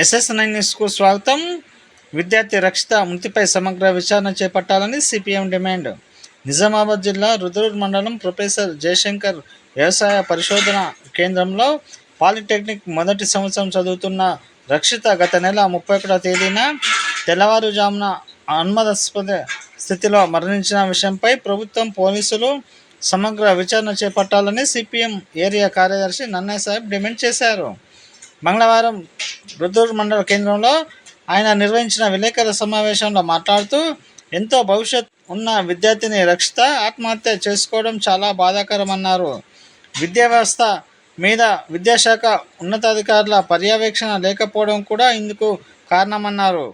SS9 న్యూస్కు స్వాగతం. విద్యార్థి రక్షిత మృతిపై సమగ్ర విచారణ చేపట్టాలని సిపిఎం డిమాండ్. నిజామాబాద్ జిల్లా రుద్రూర్ మండలం ప్రొఫెసర్ జయశంకర్ వ్యవసాయ పరిశోధన కేంద్రంలో పాలిటెక్నిక్ మొదటి సంవత్సరం చదువుతున్న రక్షిత గత నెల 31వ తేదీన తెల్లవారుజామున అనుమానాస్పద స్థితిలో మరణించిన విషయంపై ప్రభుత్వం, పోలీసులు సమగ్ర విచారణ చేపట్టాలని సిపిఎం ఏరియా కార్యదర్శి నన్నయ్య సాహెబ్ డిమాండ్ చేశారు. మంగళవారం రుద్రూర్ మండల కేంద్రంలో ఆయన నిర్వహించిన విలేకరుల సమావేశంలో మాట్లాడుతూ, ఎంతో భవిష్యత్ ఉన్న విద్యార్థిని రక్షిత ఆత్మహత్య చేసుకోవడం చాలా బాధాకరమన్నారు. విద్యా వ్యవస్థ మీద విద్యాశాఖ ఉన్నతాధికారుల పర్యవేక్షణ లేకపోవడం కూడా ఇందుకు కారణమన్నారు.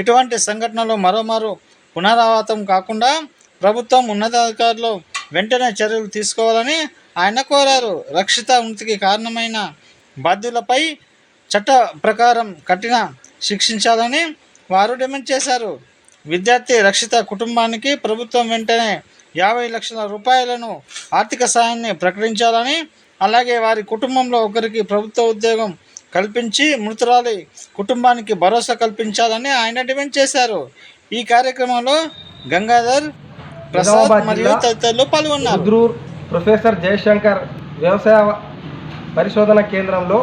ఇటువంటి సంఘటనలు మరోమారు పునరావృతం కాకుండా ప్రభుత్వం, ఉన్నతాధికారులు వెంటనే చర్యలు తీసుకోవాలని ఆయన కోరారు. రక్షిత మృతికి కారణమైన బాధ్యులపై చట్ట ప్రకారం కఠిన శిక్షించాలని వారు డిమాండ్ చేశారు. విద్యార్థి రక్షిత కుటుంబానికి ప్రభుత్వం వెంటనే 50 లక్షల రూపాయలను ఆర్థిక సాయాన్ని ప్రకటించాలని, అలాగే వారి కుటుంబంలో ఒకరికి ప్రభుత్వ ఉద్యోగం కల్పించి మృతురాలి కుటుంబానికి భరోసా కల్పించాలని ఆయన డిమాండ్ చేశారు. ఈ కార్యక్రమంలో గంగాధర్, ప్రసాద్ మరియు తదితరులు పాల్గొన్నారు. ప్రొఫెసర్ జయశంకర్ వ్యవసాయ పరిశోధన కేంద్రంలో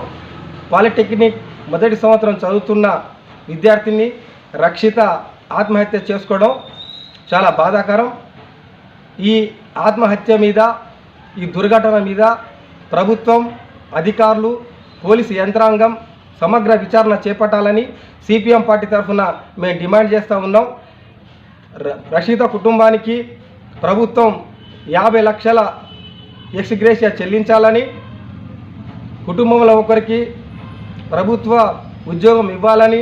పాలిటెక్నిక్ మొదటి సంవత్సరం చదువుతున్న విద్యార్థిని రక్షిత ఆత్మహత్య చేసుకోవడం చాలా బాధాకరం. ఈ ఆత్మహత్య మీద, ఈ దుర్ఘటన మీద ప్రభుత్వం, అధికారులు, పోలీసు యంత్రాంగం సమగ్ర విచారణ చేపట్టాలని సిపిఎం పార్టీ తరఫున మేము డిమాండ్ చేస్తూ ఉన్నాం. రక్షిత కుటుంబానికి ప్రభుత్వం 50 లక్షల ఎక్స్గ్రేషియా చెల్లించాలని, కుటుంబంలో ఒకరికి ప్రభుత్వ ఉద్యోగం ఇవ్వాలని,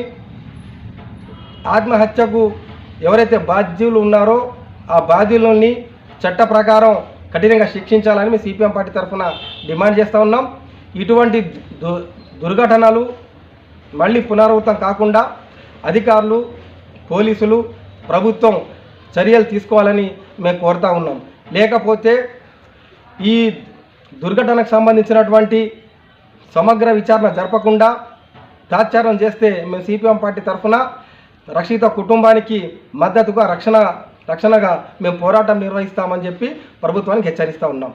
ఆత్మహత్యకు ఎవరైతే బాధ్యులు ఉన్నారో ఆ బాధ్యులని చట్ట ప్రకారం కఠినంగా శిక్షించాలని మేము సిపిఎం పార్టీ తరఫున డిమాండ్ చేస్తూ ఉన్నాం. ఇటువంటి దుర్ఘటనలు మళ్ళీ పునరావృతం కాకుండా అధికారులు, పోలీసులు, ప్రభుత్వం చర్యలు తీసుకోవాలని మేము కోరుతూ ఉన్నాం. లేకపోతే ఈ దుర్ఘటనకు సంబంధించినటువంటి సమగ్ర విచారణ జరపకుండా తాత్సారం చేస్తే మేము సిపిఎం పార్టీ తరఫున రక్షిత కుటుంబానికి మద్దతుగా రక్షణగా మేము పోరాటం నిర్వహిస్తామని చెప్పి ప్రభుత్వానికి హెచ్చరిస్తూ ఉన్నాం.